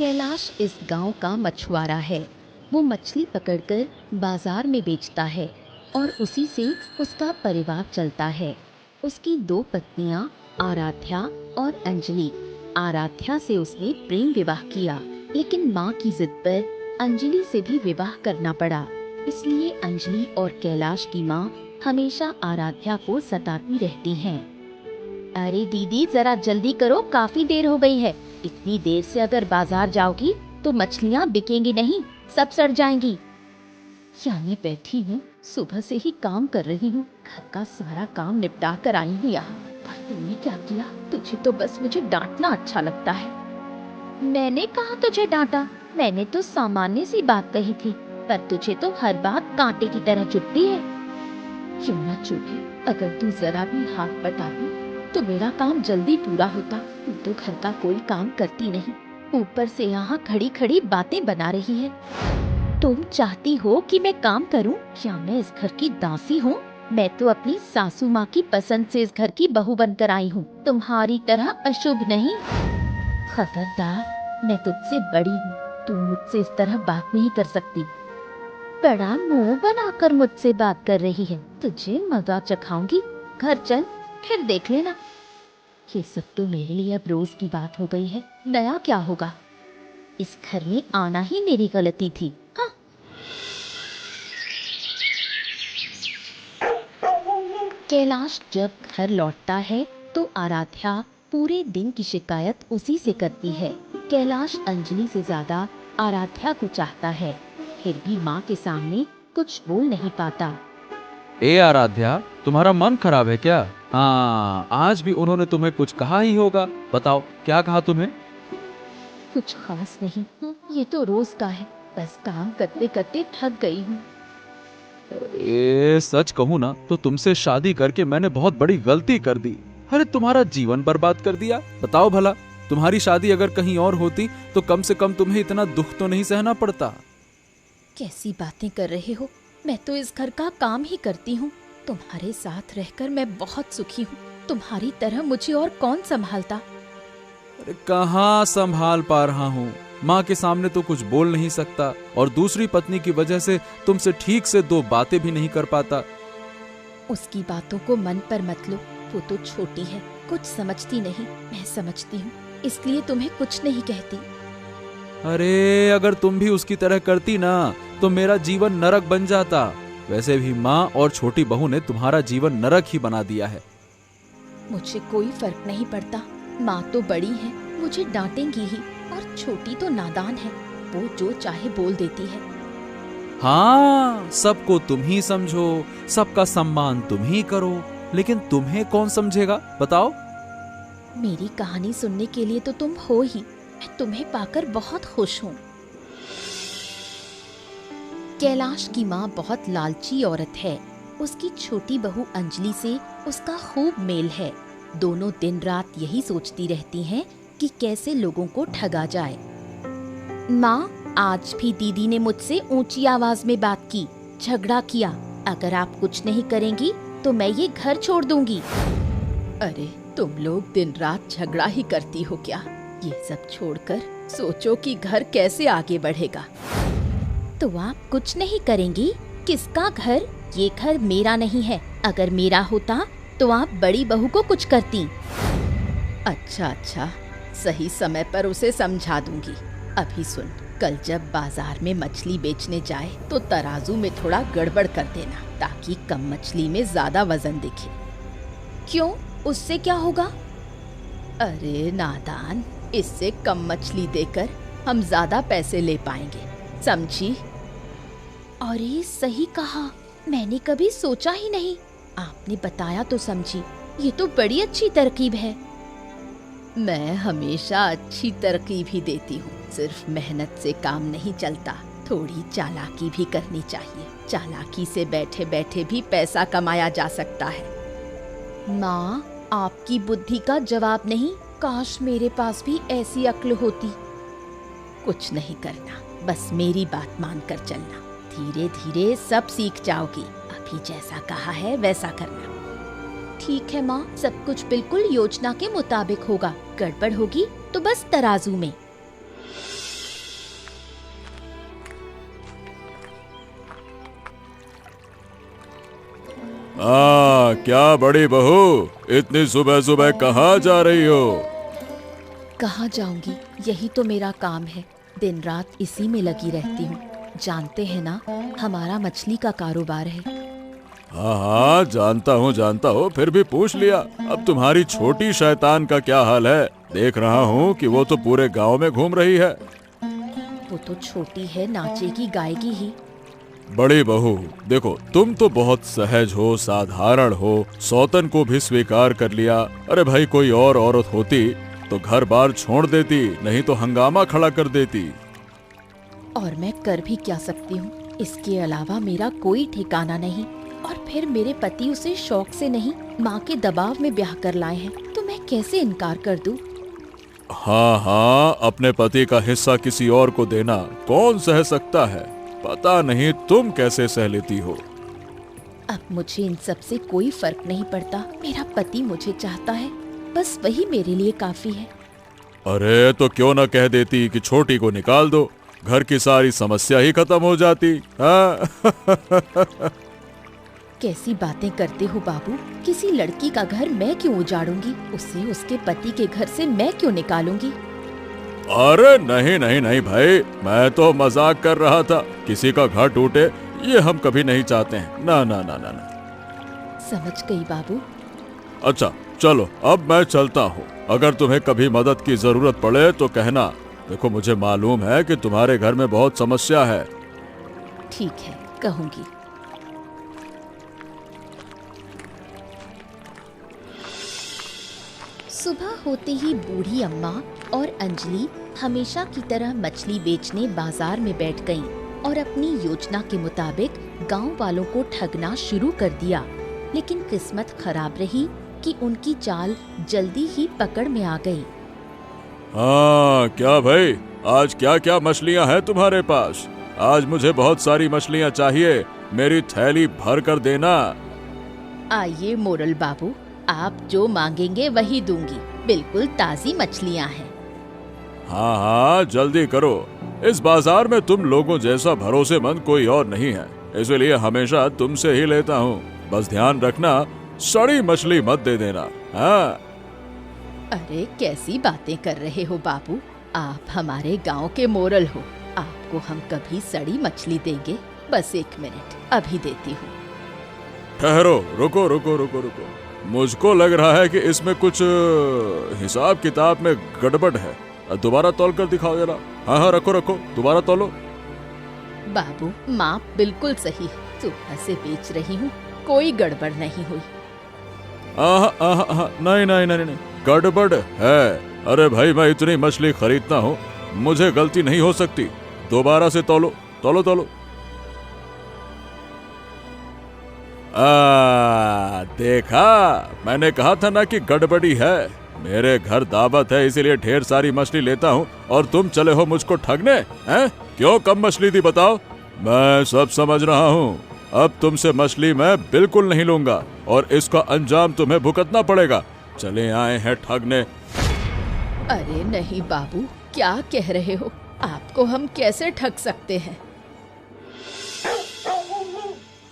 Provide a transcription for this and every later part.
कैलाश इस गांव का मछुआरा है। वो मछली पकड़कर बाजार में बेचता है और उसी से उसका परिवार चलता है। उसकी दो पत्नियां आराध्या और अंजलि। आराध्या से उसने प्रेम विवाह किया, लेकिन माँ की जिद पर अंजलि से भी विवाह करना पड़ा। इसलिए अंजलि और कैलाश की माँ हमेशा आराध्या को सताती रहती हैं। अरे दीदी, जरा जल्दी करो, काफी देर हो गई है। इतनी देर से अगर बाजार जाओगी तो मछलियाँ बिकेंगी नहीं, सब सड़ जाएंगी। यहाँ मैं बैठी हूँ, सुबह से ही काम कर रही हूँ, घर का सारा काम निपटा कर आई हूँ यहाँ। पर तुमने क्या किया? तुझे तो बस मुझे डांटना अच्छा लगता है। मैंने कहा तुझे डांटा? मैंने तो सामान्य सी बात कही थी, पर तुझे तो हर बात कांटे की तरह चुभती है। क्यों ना चुभे, अगर तू जरा भी हाथ बटाती तो मेरा काम जल्दी पूरा होता। तू तो घर का कोई काम करती नहीं, ऊपर से यहाँ खड़ी खड़ी बातें बना रही है। तुम चाहती हो कि मैं काम करूं? क्या मैं इस घर की दासी हूँ? मैं तो अपनी सासू माँ की पसंद से इस घर की बहू बनकर आई हूँ, तुम्हारी तरह अशुभ नहीं। खबरदार, मैं तुझसे बड़ी हूँ, तू मुझसे इस तरह बात नहीं कर सकती। बड़ा मुंह बनाकर मुझसे बात कर रही है, तुझे मजा चखाऊंगी। घर चल, फिर देख लेना। ये सब तो मेरे लिए अब रोज की बात हो गई है, नया क्या होगा? इस घर में आना ही मेरी गलती थी। हाँ। कैलाश जब घर लौटता है तो आराध्या पूरे दिन की शिकायत उसी से करती है। कैलाश अंजलि से ज्यादा आराध्या को चाहता है, फिर भी माँ के सामने कुछ बोल नहीं पाता। ए आराध्या, तुम्हारा मन खराब है क्या? हाँ, आज भी उन्होंने तुम्हें कुछ कहा ही होगा। बताओ, क्या कहा तुम्हें? कुछ खास नहीं, ये तो रोज का है, बस काम करते करते थक गई हूँ। सच कहूँ ना तो तुमसे शादी करके मैंने बहुत बड़ी गलती कर दी। अरे तुम्हारा जीवन बर्बाद कर दिया। बताओ भला, तुम्हारी शादी अगर कहीं और होती तो कम से कम तुम्हें इतना दुख तो नहीं सहना पड़ता। कैसी बातें कर रहे हो? मैं तो इस घर का काम ही करती हूँ। तुम्हारे साथ रहकर मैं बहुत सुखी हूँ। तुम्हारी तरह मुझे और कौन संभालता? अरे कहाँ संभाल पा रहा हूँ। माँ के सामने तो कुछ बोल नहीं सकता और दूसरी पत्नी की वजह से तुमसे ठीक से दो बातें भी नहीं कर पाता। उसकी बातों को मन पर मत लो, वो तो छोटी है, कुछ समझती नहीं। मैं समझती हूँ, इसलिए तुम्हें कुछ नहीं कहती। अरे अगर तुम भी उसकी तरह करती ना तो मेरा जीवन नरक बन जाता। वैसे भी माँ और छोटी बहू ने तुम्हारा जीवन नरक ही बना दिया है। मुझे कोई फर्क नहीं पड़ता। माँ तो बड़ी है, मुझे डांटेंगी ही, और छोटी तो नादान है, वो जो चाहे बोल देती है। हाँ, सबको तुम ही समझो, सबका सम्मान तुम ही करो, लेकिन तुम्हें कौन समझेगा बताओ? मेरी कहानी सुनने के लिए तो तुम हो ही। मैं तुम्हें पाकर बहुत खुश हूँ। कैलाश की माँ बहुत लालची औरत है। उसकी छोटी बहू अंजलि से उसका खूब मेल है। दोनों दिन रात यही सोचती रहती हैं कि कैसे लोगों को ठगा जाए। माँ, आज भी दीदी ने मुझसे ऊंची आवाज में बात की, झगड़ा किया। अगर आप कुछ नहीं करेंगी तो मैं ये घर छोड़ दूंगी। अरे तुम लोग दिन रात झगड़ा ही करती हो क्या? ये सब छोड़कर सोचो कि घर कैसे आगे बढ़ेगा। तो आप कुछ नहीं करेंगी? किसका घर? ये घर मेरा नहीं है। अगर मेरा होता तो आप बड़ी बहू को कुछ करती। अच्छा, सही समय पर उसे समझा दूंगी। अभी सुन, कल जब बाजार में मछली बेचने जाए तो तराजू में थोड़ा गड़बड़ कर देना, ताकि कम मछली में ज्यादा वजन दिखे। क्यों, उससे क्या होगा? अरे नादान, इससे कम मछली देकर हम ज्यादा पैसे ले पाएंगे, समझी? अरे सही कहा, मैंने कभी सोचा ही नहीं। आपने बताया तो समझी। ये तो बड़ी अच्छी तरकीब है। मैं हमेशा अच्छी तरकीब ही देती हूँ। सिर्फ मेहनत से काम नहीं चलता, थोड़ी चालाकी भी करनी चाहिए। चालाकी से बैठे बैठे भी पैसा कमाया जा सकता है। माँ, आपकी बुद्धि का जवाब नहीं। काश मेरे पास भी ऐसी अक्ल होती। कुछ नहीं करना, बस मेरी बात मानकर चलना। धीरे धीरे सब सीख जाओगी। अभी जैसा कहा है वैसा करना। ठीक है माँ, सब कुछ बिल्कुल योजना के मुताबिक होगा। गड़बड़ होगी तो बस तराजू में। क्या बड़ी बहू, इतनी सुबह सुबह कहाँ जा रही हो? कहाँ जाऊंगी, यही तो मेरा काम है। दिन रात इसी में लगी रहती हूँ। जानते हैं ना, हमारा मछली का कारोबार है। हाँ हाँ, जानता हूँ, फिर भी पूछ लिया। अब तुम्हारी छोटी शैतान का क्या हाल है? देख रहा हूँ कि वो तो पूरे गांव में घूम रही है। वो तो छोटी है, नाचेगी गाएगी ही। बड़ी बहू देखो, तुम तो बहुत सहज हो, साधारण हो, सौतन को भी स्वीकार कर लिया। अरे भाई, कोई और औरत होती तो घर बार छोड़ देती, नहीं तो हंगामा खड़ा कर देती। और मैं कर भी क्या सकती हूँ? इसके अलावा मेरा कोई ठिकाना नहीं। और फिर मेरे पति उसे शौक से नहीं, माँ के दबाव में ब्याह कर लाए हैं, तो मैं कैसे इनकार कर दूँ? हाँ हाँ, अपने पति का हिस्सा किसी और को देना कौन सह सकता है? पता नहीं तुम कैसे सह लेती हो। अब मुझे इन सब से कोई फर्क नहीं पड़ता। मेरा पति मुझे चाहता है, बस वही मेरे लिए काफी है। अरे तो क्यों न कह देती कि छोटी को निकाल दो, घर की सारी समस्या ही खत्म हो जाती। हाँ? कैसी बातें करते हो बाबू? किसी लड़की का घर मैं क्यों उजाड़ूंगी? उसे उसके पति के घर से मैं क्यों निकालूंगी? अरे नहीं नहीं नहीं भाई, मैं तो मजाक कर रहा था। किसी का घर टूटे ये हम कभी नहीं चाहते हैं। ना ना ना ना ना। समझ गई बाबू। अच्छा चलो, अब मैं चलता हूँ। अगर तुम्हें कभी मदद की जरूरत पड़े तो कहना। देखो, मुझे मालूम है कि तुम्हारे घर में बहुत समस्या है। ठीक है, कहूंगी। सुबह होते ही बूढ़ी अम्मा और अंजलि हमेशा की तरह मछली बेचने बाजार में बैठ गईं और अपनी योजना के मुताबिक गांव वालों को ठगना शुरू कर दिया। लेकिन किस्मत खराब रही कि उनकी चाल जल्दी ही पकड़ में आ गई। हाँ क्या भाई, आज क्या क्या मछलियाँ हैं तुम्हारे पास? आज मुझे बहुत सारी मछलियाँ चाहिए, मेरी थैली भर कर देना। आइए मोरल बाबू, आप जो मांगेंगे वही दूंगी। बिल्कुल ताजी मछलियाँ हैं। हाँ हाँ, जल्दी करो। इस बाजार में तुम लोगों जैसा भरोसेमंद कोई और नहीं है, इसलिए हमेशा तुमसे ही लेता हूँ। बस ध्यान रखना, सड़ी मछली मत दे देना। हाँ? अरे कैसी बातें कर रहे हो बाबू? आप हमारे गांव के मोरल हो। आपको हम कभी सड़ी मछली देंगे? बस 1 मिनट, अभी देती हूँ। ठहरो, रुको रुको रुको रुको। मुझको लग रहा है कि इसमें कुछ हिसाब किताब में गड़बड़ है। दोबारा तौल कर दिखाओ जरा। हाँ हाँ, रखो रखो, दोबारा तौलो। बाबू, माप बिल्कुल सही है। सुबह से बेच रही हूँ, कोई गड़बड़ नहीं हुई। नहीं नहीं नहीं नहीं, गड़बड़ है। अरे भाई, मैं इतनी मछली खरीदता हूँ, मुझे गलती नहीं हो सकती। दोबारा से तौलो तौलो तौलो। देखा, मैंने कहा था ना कि गड़बड़ी है। मेरे घर दावत है, इसीलिए ढेर सारी मछली लेता हूँ और तुम चले हो मुझको ठगने। हैं? क्यों कम मछली दी बताओ? मैं सब समझ रहा हूँ। अब तुमसे मछली मैं बिल्कुल नहीं लूंगा और इसका अंजाम तुम्हें भुगतना पड़ेगा। चले आए हैं ठगने। अरे नहीं बाबू, क्या कह रहे हो? आपको हम कैसे ठग सकते हैं?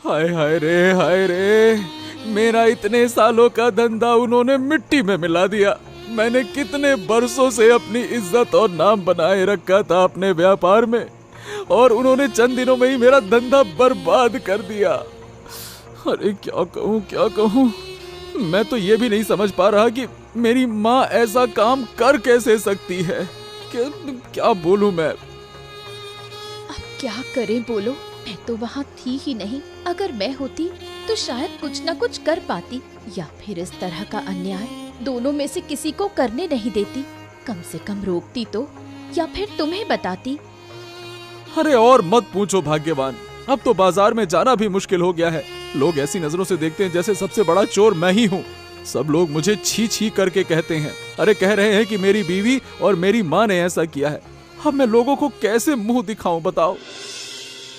हाय हाय रे, मेरा इतने सालों का धंधा उन्होंने मिट्टी में मिला दिया। मैंने कितने बरसों से अपनी इज्जत और नाम बनाए रखा था अपने व्यापार में, और उन्होंने चंद दिनों में ही मेरा धंधा बर्बाद कर दिया। अरे क्या कहूँ। मैं तो ये भी नहीं समझ पा रहा कि मेरी माँ ऐसा काम कर कैसे सकती है। क्या बोलूं मैं? अब क्या करें, बोलो। मैं तो वहाँ थी ही नहीं। अगर मैं होती तो शायद कुछ न कुछ कर पाती, या फिर इस तरह का अन्याय दोनों में से किसी को करने नहीं देती। कम से कम रोकती तो, या फिर तुम्हें बताती। अरे और मत पूछो भाग्यवान, अब तो बाजार में जाना भी मुश्किल हो गया है। लोग ऐसी नजरों से देखते हैं जैसे सबसे बड़ा चोर मैं ही हूँ। सब लोग मुझे छी छी करके कहते हैं। अरे कह रहे हैं कि मेरी बीवी और मेरी माँ ने ऐसा किया है। अब मैं लोगों को कैसे मुंह दिखाऊं बताओ?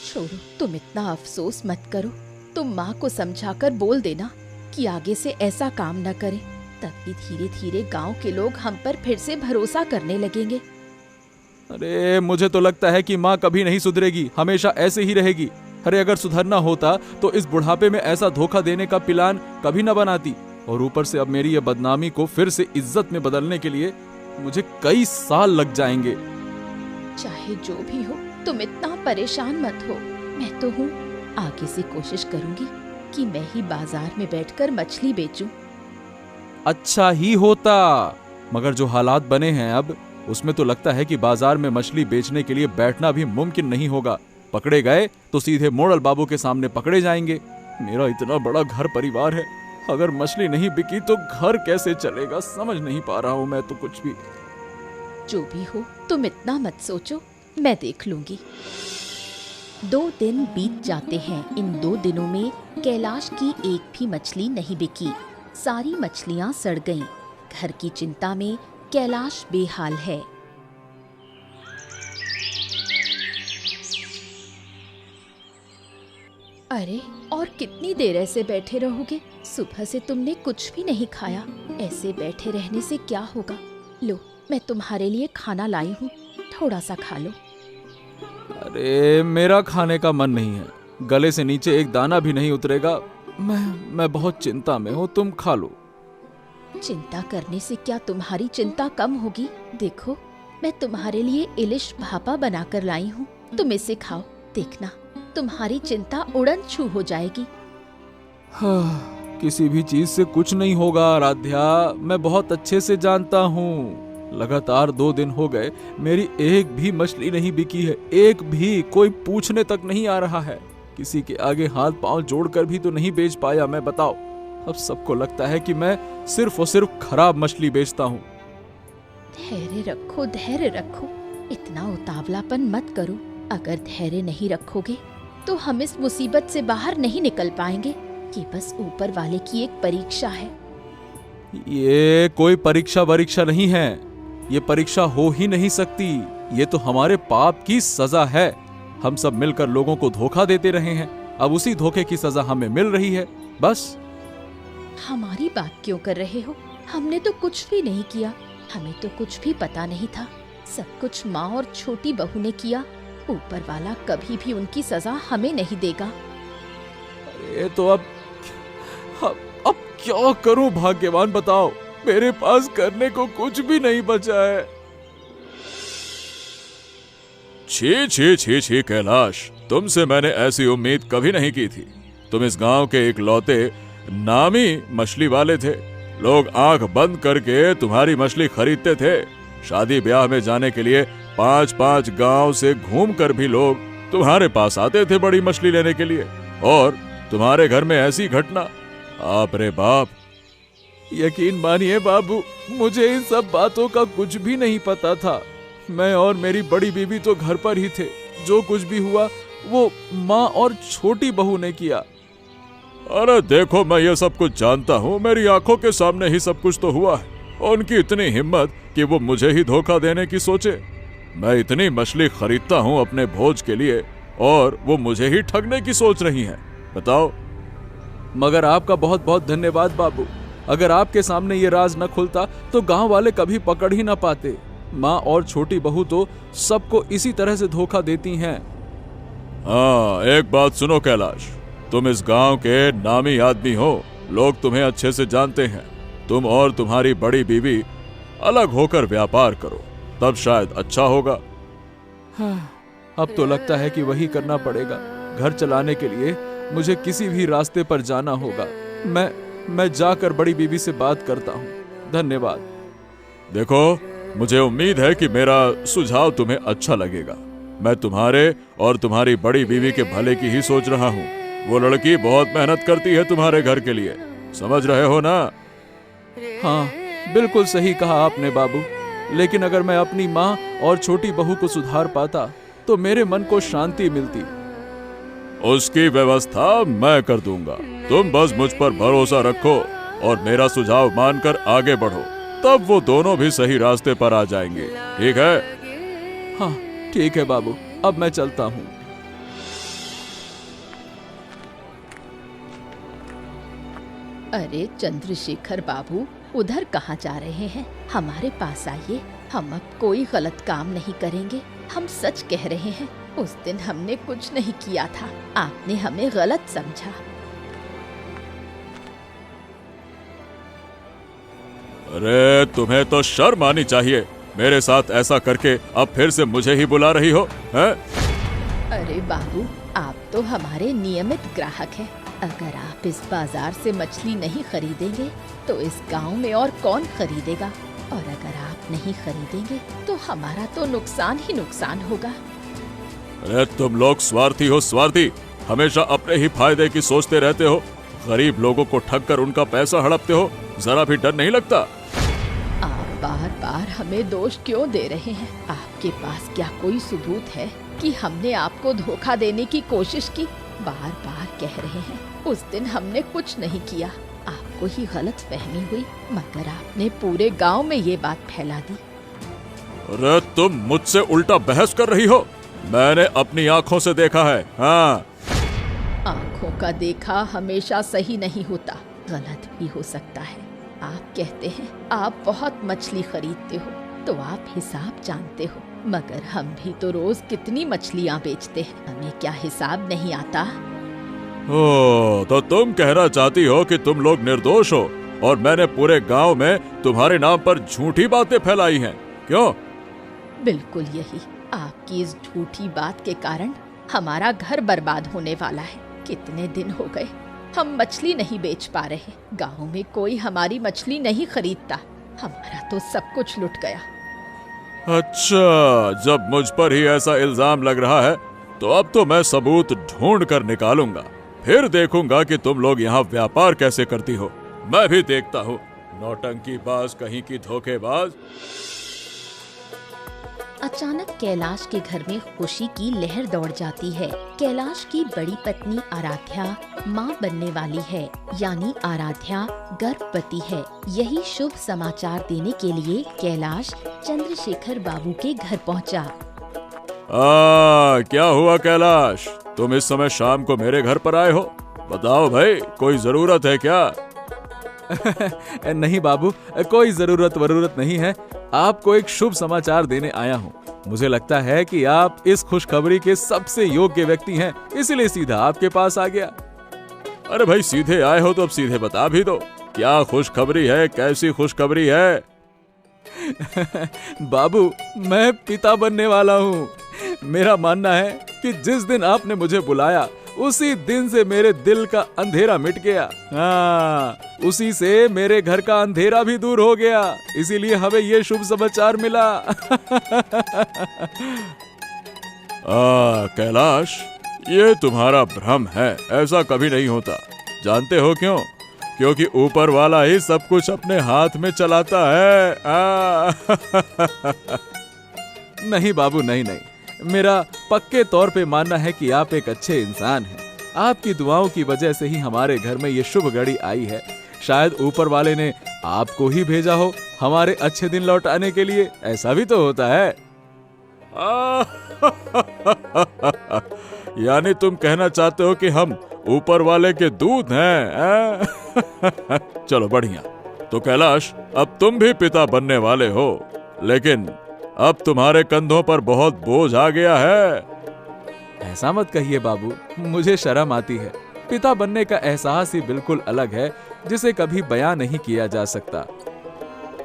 छोड़ो, तुम इतना अफसोस मत करो। तुम माँ को समझाकर बोल देना कि आगे से ऐसा काम न करे। तभी धीरे धीरे गांव के लोग हम पर फिर से भरोसा करने लगेंगे। अरे मुझे तो लगता है कि माँ कभी नहीं सुधरेगी, हमेशा ऐसे ही रहेगी। अरे अगर सुधरना होता तो इस बुढ़ापे में ऐसा धोखा देने का प्लान कभी न बनाती। और ऊपर से अब मेरी ये बदनामी को फिर से इज्जत में बदलने के लिए मुझे कई साल लग जाएंगे। चाहे जो भी हो, तुम इतना परेशान मत हो, मैं तो हूँ। आगे से कोशिश करूंगी कि मैं ही बाजार में बैठकर मछली बेचूं। अच्छा ही होता, मगर जो हालात बने हैं अब, उसमें तो लगता है कि बाजार में मछली बेचने के लिए बैठना भी मुमकिन नहीं होगा। पकड़े गए तो सीधे मोड़ल बाबू के सामने पकड़े जाएंगे। मेरा इतना बड़ा घर परिवार है, अगर मछली नहीं बिकी तो घर कैसे चलेगा, समझ नहीं पा रहा हूँ मैं तो कुछ भी। जो भी हो, तुम इतना मत सोचो, मैं देख लूंगी। 2 दिन बीत जाते हैं। इन 2 दिनों में कैलाश की एक भी मछली नहीं बिकी। सारी मछलियां सड़ गईं। घर की चिंता में कैलाश बेहाल है। अरे, और कितनी देर ऐसे बैठे रहोगे? सुबह से तुमने कुछ भी नहीं खाया। ऐसे बैठे रहने से क्या होगा? लो, मैं तुम्हारे लिए खाना लाई हूँ, थोड़ा सा खा लो। अरे मेरा खाने का मन नहीं है, गले से नीचे एक दाना भी नहीं उतरेगा। मैं बहुत चिंता में हूँ, तुम खा लो। चिंता करने से क्या तुम्हारी चिंता कम होगी? देखो, मैं तुम्हारे लिए इलिश भापा बनाकर लाई हूँ, तुम इसे खाओ। देखना, तुम्हारी चिंता उड़न छू हो जाएगी। हाँ, किसी भी चीज से कुछ नहीं होगा आराध्या, मैं बहुत अच्छे से जानता हूँ। लगातार 2 दिन हो गए, मेरी एक भी मछली नहीं बिकी है, एक भी। कोई पूछने तक नहीं आ रहा है। किसी के आगे हाथ पांव जोड़कर भी तो नहीं बेच पाया मैं, बताओ। अब सबको लगता है कि मैं सिर्फ और सिर्फ खराब मछली बेचता हूँ। धैर्य रखो, धैर्य रखो, इतना उतावलापन मत करो। अगर धैर्य नहीं रखोगे तो हम इस मुसीबत से बाहर नहीं निकल पाएंगे। ये बस ऊपर वाले की एक परीक्षा है। ये कोई परीक्षा नहीं है, ये परीक्षा हो ही नहीं सकती। ये तो हमारे पाप की सजा है। हम सब मिलकर लोगों को धोखा देते रहे हैं, अब उसी धोखे की सजा हमें मिल रही है, बस। हमारी बात क्यों कर रहे हो? हमने तो कुछ भी नहीं किया, हमें तो कुछ भी पता नहीं था। सब कुछ माँ और छोटी बहू ने किया। ऊपर वाला कभी भी उनकी सजा हमें नहीं देगा। अरे तो अब क्या करूं भाग्यवान, बताओ। मेरे पास करने को कुछ भी नहीं बचा है। छी छी छी छी कैलाश, तुमसे मैंने ऐसी उम्मीद कभी नहीं की थी। तुम इस गांव के इकलौते नामी मछली वाले थे। लोग आंख बंद करके तुम्हारी मछली खरीदते थे। शादी ब्याह में जाने के लिए 5-5 गांव से घूमकर भी लोग तुम्हारे पास आते थे बड़ी मछली लेने के लिए। और तुम्हारे घर में ऐसी घटना, बाप रे बाप। यकीन मानिए बाबू, मुझे इन सब बातों का कुछ भी नहीं पता था। मैं और मेरी बड़ी बीवी तो घर पर ही थे। जो कुछ भी हुआ वो माँ और छोटी बहू ने किया। अरे देखो, मैं ये सब कुछ जानता हूँ, मेरी आंखों के सामने ही सब कुछ तो हुआ है। उनकी इतनी हिम्मत कि वो मुझे ही धोखा देने की सोचे। मैं इतनी मछली खरीदता हूँ अपने भोज के लिए और वो मुझे ही ठगने की सोच रही हैं, बताओ। मगर आपका बहुत बहुत धन्यवाद बाबू। अगर आपके सामने ये राज न खुलता तो गांव वाले कभी पकड़ ही न पाते। माँ और छोटी बहू तो सबको इसी तरह से धोखा देती हैं। हाँ, एक बात सुनो कैलाश, तुम इस गांव के नामी आदमी हो, लोग तुम्हें अच्छे से जानते हैं। तुम और तुम्हारी बड़ी बीवी अलग होकर व्यापार करो, तब शायद अच्छा होगा। हाँ, अब तो लगता है कि वही करना पड़ेगा। घर चलाने के लिए मुझे किसी भी रास्ते पर जाना होगा। मैं जाकर बड़ी बीवी से बात करता हूँ। धन्यवाद। देखो, मुझे उम्मीद है कि मेरा सुझाव तुम्हें अच्छा लगेगा। मैं तुम्हारे और तुम्हारी बड़ी बीवी के भले की ही सोच रहा हूँ। वो लड़की बहुत मेहनत करती है तुम्हारे घर के लिए, समझ रहे हो ना? हाँ, बिल्कुल सही कहा आपने बाबू। लेकिन अगर मैं अपनी माँ और छोटी बहू को सुधार पाता तो मेरे मन को शांति मिलती। उसकी व्यवस्था मैं कर दूंगा। तुम बस मुझ पर भरोसा रखो और मेरा सुझाव मानकर आगे बढ़ो, तब वो दोनों भी सही रास्ते पर आ जाएंगे। ठीक है? हाँ ठीक है बाबू, अब मैं चलता हूँ। अरे चंद्रशेखर बाबू, उधर कहाँ जा रहे हैं? हमारे पास आइए, हम अब कोई गलत काम नहीं करेंगे। हम सच कह रहे हैं। उस दिन हमने कुछ नहीं किया था। आपने हमें गलत समझा। अरे तुम्हें तो शर्म आनी चाहिए। मेरे साथ ऐसा करके अब फिर से मुझे ही बुला रही हो, हैं? अरे बाबू, आप तो हमारे नियमित ग्राहक हैं। अगर आप इस बाजार से मछली नहीं खरीदेंगे तो इस गांव में और कौन खरीदेगा? और अगर आप नहीं खरीदेंगे तो हमारा तो नुकसान ही नुकसान होगा। अरे तुम लोग स्वार्थी हो, स्वार्थी। हमेशा अपने ही फायदे की सोचते रहते हो। गरीब लोगों को ठग कर उनका पैसा हड़पते हो। जरा भी डर नहीं लगता? आप बार बार हमें दोष क्यों दे रहे हैं? आपके पास क्या कोई सबूत है कि हमने आपको धोखा देने की कोशिश की? बार बार कह रहे हैं उस दिन हमने कुछ नहीं किया। आपको ही गलत फहमी हुई, मगर आपने पूरे गांव में ये बात फैला दी। अरे तुम मुझसे उल्टा बहस कर रही हो। मैंने अपनी आंखों से देखा है। हाँ, आँखों का देखा हमेशा सही नहीं होता, गलत भी हो सकता है। आप कहते हैं आप बहुत मछली खरीदते हो तो आप हिसाब जानते हो, मगर हम भी तो रोज कितनी मछलियाँ बेचते हैं। हमें क्या हिसाब नहीं आता? ओ, तो तुम कहना चाहती हो कि तुम लोग निर्दोष हो और मैंने पूरे गांव में तुम्हारे नाम पर झूठी बातें फैलाई हैं, क्यों? बिल्कुल यही। आपकी इस झूठी बात के कारण हमारा घर बर्बाद होने वाला है। कितने दिन हो गए हम मछली नहीं बेच पा रहे। गांव में कोई हमारी मछली नहीं खरीदता। हमारा तो सब कुछ लुट गया। अच्छा, जब मुझ पर ही ऐसा इल्जाम लग रहा है तो अब तो मैं सबूत ढूंढ कर निकालूंगा। फिर देखूंगा कि तुम लोग यहाँ व्यापार कैसे करती हो। मैं भी देखता हूँ, नौटंकीबाज कहीं की धोखेबाज। अचानक कैलाश के घर में खुशी की लहर दौड़ जाती है। कैलाश की बड़ी पत्नी आराध्या माँ बनने वाली है, यानी आराध्या गर्भवती है। यही शुभ समाचार देने के लिए कैलाश चंद्रशेखर बाबू के घर पहुँचा। क्या हुआ कैलाश? तुम इस समय शाम को मेरे घर पर आए हो? बताओ भाई, कोई जरूरत है क्या? नहीं बाबू, कोई जरूरत नहीं है। आपको एक शुभ समाचार देने आया हूँ। मुझे लगता है कि आप इस खुशखबरी के सबसे योग्य व्यक्ति हैं, इसलिए सीधा आपके पास आ गया। अरे भाई, सीधे आए हो तो अब सीधे बता भी दो, क्या खुशखबरी है? कैसी खुशखबरी है? बाबू, मैं पिता बनने वाला हूँ। मेरा मानना है कि जिस दिन आपने मुझे बुलाया उसी दिन से मेरे दिल का अंधेरा मिट गया। हाँ, उसी से मेरे घर का अंधेरा भी दूर हो गया। इसीलिए हमें ये शुभ समाचार मिला। कैलाश, ये तुम्हारा भ्रम है। ऐसा कभी नहीं होता। जानते हो क्यों? क्योंकि ऊपर वाला ही सब कुछ अपने हाथ में चलाता है। नहीं बाबू, नहीं। मेरा पक्के तौर पे मानना है कि आप एक अच्छे इंसान हैं। आपकी दुआओं की वजह से ही हमारे घर में ये शुभ घड़ी आई है। शायद ऊपर वाले ने आपको ही भेजा हो हमारे अच्छे दिन लौटाने के लिए। ऐसा भी तो होता है। यानी तुम कहना चाहते हो कि हम ऊपर वाले के दूत हैं? चलो बढ़िया। तो कैलाश, अब तुम भी पिता बनने वाले हो, लेकिन अब तुम्हारे कंधों पर बहुत बोझ आ गया है। ऐसा मत कहिए बाबू, मुझे शर्म आती है। पिता बनने का एहसास ही बिल्कुल अलग है, जिसे कभी बयां नहीं किया जा सकता।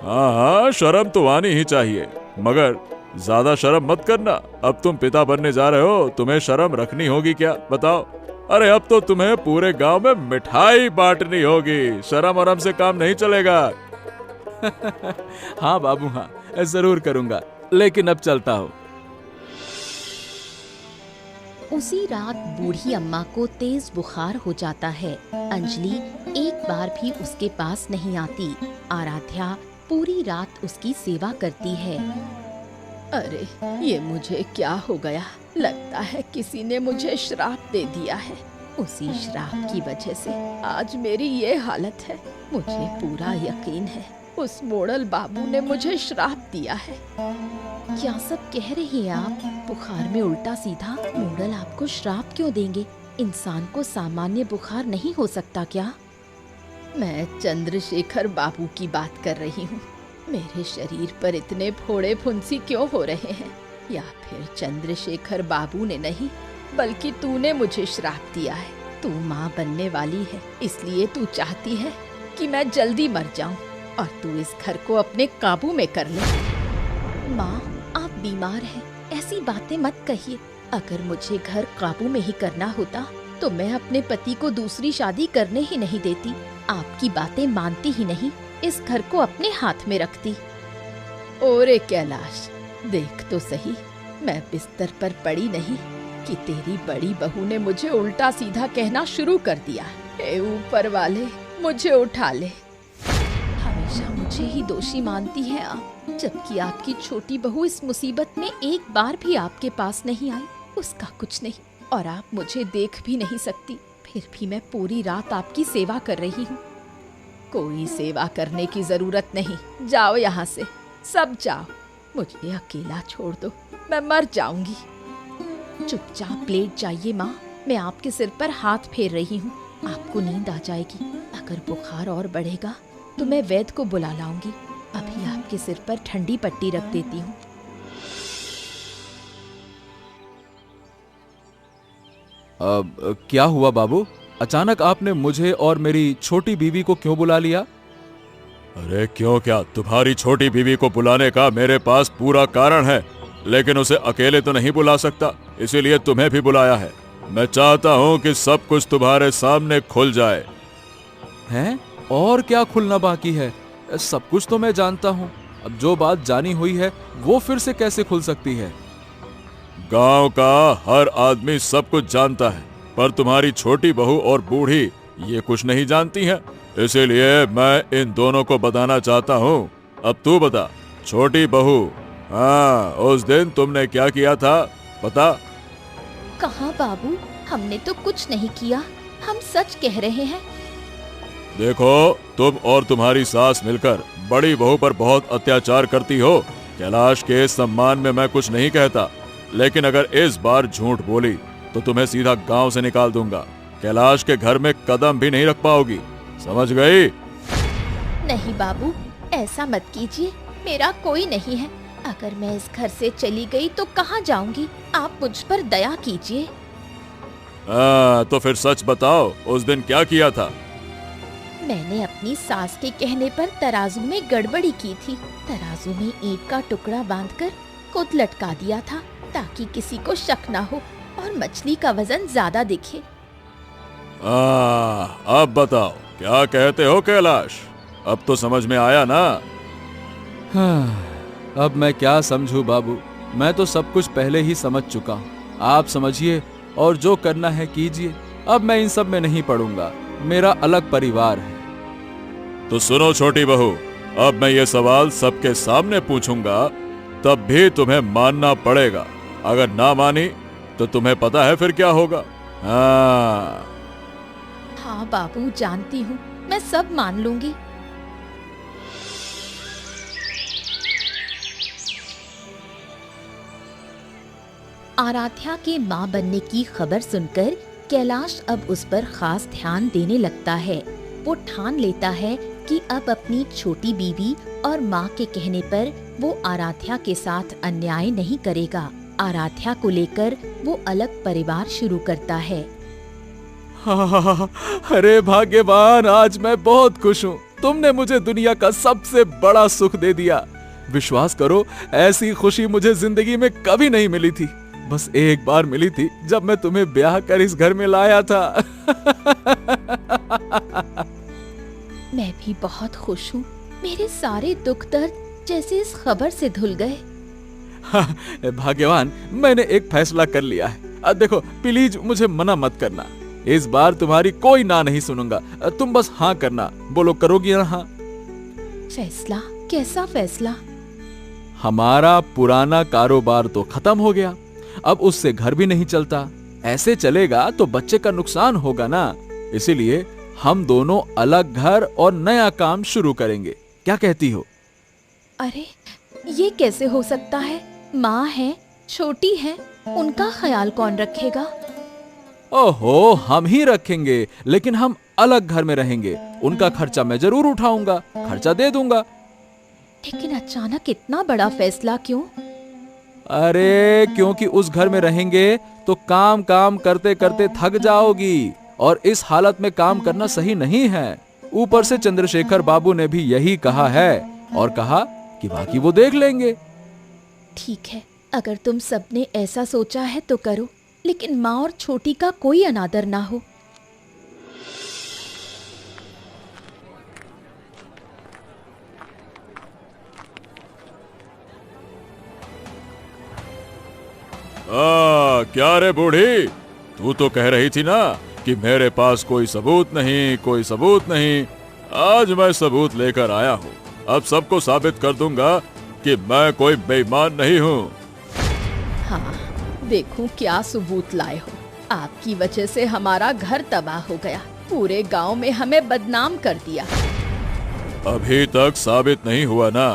हाँ, शर्म तो आनी ही चाहिए, मगर ज्यादा शर्म मत करना। अब तुम पिता बनने जा रहे हो, तुम्हें शर्म रखनी होगी क्या? बताओ। अरे अब तो तुम्हें पूरे गांव में मिठाई बांटनी होगी। शर्म वरम से काम नहीं चलेगा। हाँ बाबू, हाँ, जरूर करूंगा, लेकिन अब चलता हूँ। उसी रात बूढ़ी अम्मा को तेज बुखार हो जाता है। अंजलि एक बार भी उसके पास नहीं आती। आराध्या पूरी रात उसकी सेवा करती है। अरे, ये मुझे क्या हो गया? लगता है किसी ने मुझे श्राप दे दिया है। उसी श्राप की वजह से आज मेरी ये हालत है। मुझे पूरा यकीन है उस मोड़ल बाबू ने मुझे श्राप दिया है। क्या सब कह रही हैं आप? बुखार में उल्टा सीधा मोड़ल आपको श्राप क्यों देंगे? इंसान को सामान्य बुखार नहीं हो सकता क्या? मैं चंद्रशेखर बाबू की बात कर रही हूँ। मेरे शरीर पर इतने फोड़े फुंसी क्यों हो रहे हैं? या फिर चंद्रशेखर बाबू ने नहीं, बल्कि तूने मुझे श्राप दिया है। तू माँ बनने वाली है, इसलिए तू चाहती है कि मैं जल्दी मर जाऊं और तू इस घर को अपने काबू में कर ले। माँ, आप बीमार हैं, ऐसी बातें मत कहिए। अगर मुझे घर काबू में ही करना होता तो मैं अपने पति को दूसरी शादी करने ही नहीं देती। आपकी बातें मानती ही नहीं, इस घर को अपने हाथ में रखती। ओरे कैलाश, देख तो सही, मैं बिस्तर पर पड़ी नहीं कि तेरी बड़ी बहू ने मुझे उल्टा सीधा कहना शुरू कर दिया। हे ऊपर वाले, मुझे उठा ले। हमेशा मुझे ही दोषी मानती है आप, जबकि आपकी छोटी बहू इस मुसीबत में एक बार भी आपके पास नहीं आई। उसका कुछ नहीं, और आप मुझे देख भी नहीं सकती, फिर भी मैं पूरी रात आपकी सेवा कर रही हूँ। कोई सेवा करने की जरूरत नहीं, जाओ यहाँ से, सब जाओ। मुझे अकेला छोड़ दो, मैं मर जाऊंगी। चुपचाप लेट जाइए माँ, मैं आपके सिर पर हाथ फेर रही हूँ, आपको नींद आ जाएगी। अगर बुखार और बढ़ेगा तो मैं वैद्य को बुला लाऊंगी। अभी आपके सिर पर ठंडी पट्टी रख देती हूँ। अब क्या हुआ बाबू? अचानक आपने मुझे और मेरी छोटी बीवी को क्यों बुला लिया? अरे क्यों क्या, तुम्हारी छोटी बीवी को बुलाने का मेरे पास पूरा कारण है, लेकिन उसे अकेले तो नहीं बुला सकता, इसीलिए तुम्हें भी बुलाया है। मैं चाहता हूँ कि सब कुछ तुम्हारे सामने खुल जाए। हैं? और क्या खुलना बाकी है? सब कुछ तो मैं जानता हूँ। अब जो बात जानी हुई है वो फिर से कैसे खुल सकती है? गांव का हर आदमी सब कुछ जानता है, पर तुम्हारी छोटी बहू और बूढ़ी ये कुछ नहीं जानती हैं। इसीलिए मैं इन दोनों को बताना चाहता हूँ। अब तू बता छोटी बहू, हाँ, उस दिन तुमने क्या किया था बता। कहाँ बाबू, हमने तो कुछ नहीं किया, हम सच कह रहे हैं। देखो, तुम और तुम्हारी सास मिलकर बड़ी बहू पर बहुत अत्याचार करती हो। कैलाश के सम्मान में मैं कुछ नहीं कहता, लेकिन अगर इस बार झूठ बोली तो तुम्हें सीधा गांव से निकाल दूंगा। कैलाश के घर में कदम भी नहीं रख पाओगी, समझ गई? नहीं बाबू, ऐसा मत कीजिए, मेरा कोई नहीं है। अगर मैं इस घर से चली गई तो कहाँ जाऊंगी? आप मुझ पर दया कीजिए। तो फिर सच बताओ, उस दिन क्या किया था? मैंने अपनी सास के कहने पर तराजू में गड़बड़ी की थी। तराजू में ईंट का टुकड़ा बांधकर खुद लटका दिया था, ताकि किसी को शक ना हो और मछली का वजन ज्यादा दिखे। अब बताओ क्या कहते हो कैलाश? अब तो समझ में आया ना? हाँ, अब मैं क्या समझूं बाबू, मैं तो सब कुछ पहले ही समझ चुका हूँ। आप समझिए और जो करना है कीजिए। अब मैं इन सब में नहीं पड़ूंगा, मेरा अलग परिवार है। तो सुनो छोटी बहू, अब मैं ये सवाल सबके सामने पूछूंगा, तब भी तुम्हें मानना पड़ेगा। अगर ना मानी तो तुम्हें पता है फिर क्या होगा। हाँ बाबू, जानती हूँ, मैं सब मान लूंगी। आराध्या के माँ बनने की खबर सुनकर कैलाश अब उस पर खास ध्यान देने लगता है। वो ठान लेता है कि अब अपनी छोटी बीवी और माँ के कहने पर वो आराध्या के साथ अन्याय नहीं करेगा। आराध्या को लेकर वो अलग परिवार शुरू करता है। अरे भाग्यवान, आज मैं बहुत खुश हूँ। तुमने मुझे दुनिया का सबसे बड़ा सुख दे दिया। विश्वास करो, ऐसी खुशी मुझे जिंदगी में कभी नहीं मिली थी। बस एक बार मिली थी, जब मैं तुम्हें ब्याह कर इस घर में लाया था। मैं भी बहुत खुश हूँ। मेरे सारे दुख दर्द जैसे इस खबर से धुल गए। भाग्यवान, मैंने एक फैसला कर लिया है। अब देखो, प्लीज मुझे मना मत करना। इस बार तुम्हारी कोई ना नहीं सुनूंगा। तुम बस हाँ करना। बोलो, करोगी ना हाँ? फैसला? कैसा फैसला? हमारा पुराना कारोबार तो खत्म हो गया, अब उससे घर भी नहीं चलता। ऐसे चलेगा तो बच्चे का नुकसान होगा ना। इसीलिए हम दोनों अलग घर और नया काम शुरू करेंगे। क्या कहती हो? अरे, ये कैसे हो सकता है? माँ है, छोटी है, उनका ख्याल कौन रखेगा? ओहो, हम ही रखेंगे, लेकिन हम अलग घर में रहेंगे। उनका खर्चा मैं जरूर उठाऊंगा, खर्चा दे दूंगा। लेकिन अचानक इतना बड़ा फैसला क्यों? अरे क्योंकि उस घर में रहेंगे तो काम काम करते करते थक जाओगी और इस हालत में काम करना सही नहीं है। ऊपर से चंद्रशेखर बाबू ने भी यही कहा है और कहा कि बाकी वो देख लेंगे। ठीक है, अगर तुम सबने ऐसा सोचा है तो करो, लेकिन माँ और छोटी का कोई अनादर ना हो। क्या रे बूढ़ी, तू तो कह रही थी ना कि मेरे पास कोई सबूत नहीं, कोई सबूत नहीं। आज मैं सबूत लेकर आया हूँ। अब सबको साबित कर दूंगा कि मैं कोई बेईमान नहीं हूँ। हाँ, देखूं क्या सबूत लाए हो। आपकी वजह से हमारा घर तबाह हो गया, पूरे गांव में हमें बदनाम कर दिया। अभी तक साबित नहीं हुआ ना,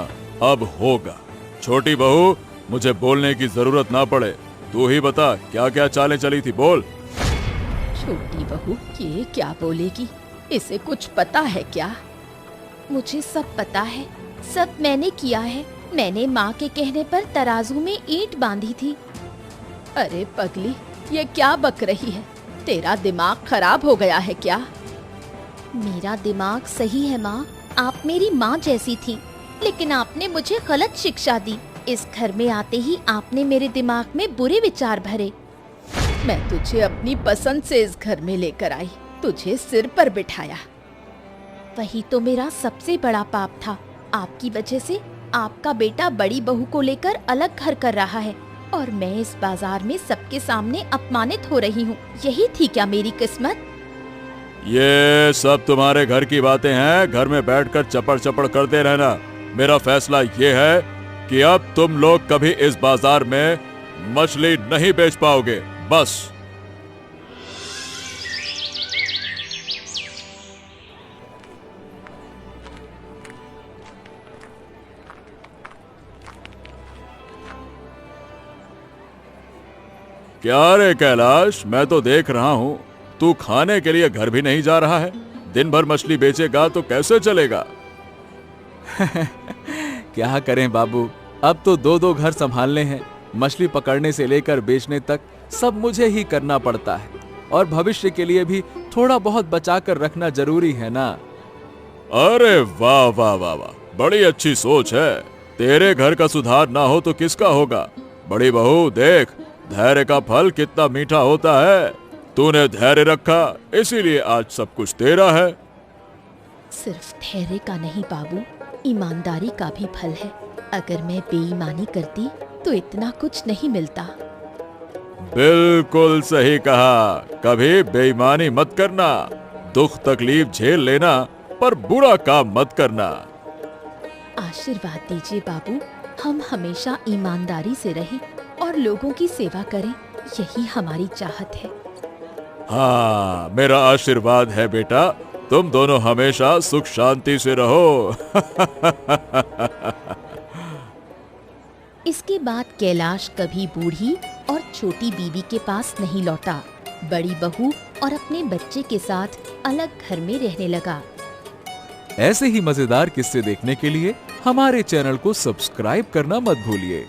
अब होगा। छोटी बहू, मुझे बोलने की जरूरत ना पड़े, तू ही बता क्या क्या चालें चली थी, बोल। छोटी बहू ये क्या बोलेगी? इसे कुछ पता है क्या? मुझे सब पता है, सब मैंने किया है। मैंने माँ के कहने पर तराजू में ईंट बांधी थी। अरे पगली, ये क्या बक रही है? तेरा दिमाग खराब हो गया है क्या? मेरा दिमाग सही है माँ, आप मेरी माँ जैसी थी, लेकिन आपने मुझे गलत शिक्षा दी। इस घर में आते ही आपने मेरे दिमाग में बुरे विचार भरे। मैं तुझे अपनी पसंद से इस घर में लेकर आई, तुझे सिर पर बिठाया। वही तो मेरा सबसे बड़ा पाप था। आपकी वजह से आपका बेटा बड़ी बहू को लेकर अलग घर कर रहा है और मैं इस बाजार में सबके सामने अपमानित हो रही हूँ। यही थी क्या मेरी किस्मत? ये सब तुम्हारे घर की बातें हैं। घर में बैठकर चपड़ चपड़ करते रहना। मेरा फैसला ये है कि अब तुम लोग कभी इस बाजार में मछली नहीं बेच पाओगे, बस। क्या रे कैलाश, मैं तो देख रहा हूँ तू खाने के लिए घर भी नहीं जा रहा है। दिन भर मछली बेचेगा तो कैसे चलेगा? क्या करें बाबू, अब तो दो दो घर संभालने हैं। मछली पकड़ने से लेकर बेचने तक सब मुझे ही करना पड़ता है और भविष्य के लिए भी थोड़ा बहुत बचा कर रखना जरूरी है ना। अरे वाह वाह वाह वाह, बड़ी अच्छी सोच है। तेरे घर का सुधार ना हो तो किसका होगा? बड़ी बहू देख, धैर्य का फल कितना मीठा होता है। तूने धैर्य रखा, इसीलिए आज सब कुछ तेरा है। सिर्फ धैर्य का नहीं बाबू, ईमानदारी का भी फल है। अगर मैं बेईमानी करती तो इतना कुछ नहीं मिलता। बिल्कुल सही कहा। कभी बेईमानी मत करना, दुख तकलीफ झेल लेना, पर बुरा काम मत करना। आशीर्वाद दीजिए बाबू, हम हमेशा ईमानदारी से रहें और लोगों की सेवा करें, यही हमारी चाहत है। हाँ, मेरा आशीर्वाद है बेटा, तुम दोनों हमेशा सुख शांति से रहो। इसके बाद कैलाश कभी बूढ़ी और छोटी बीवी के पास नहीं लौटा। बड़ी बहू और अपने बच्चे के साथ अलग घर में रहने लगा। ऐसे ही मजेदार किस्से देखने के लिए हमारे चैनल को सब्सक्राइब करना मत भूलिए।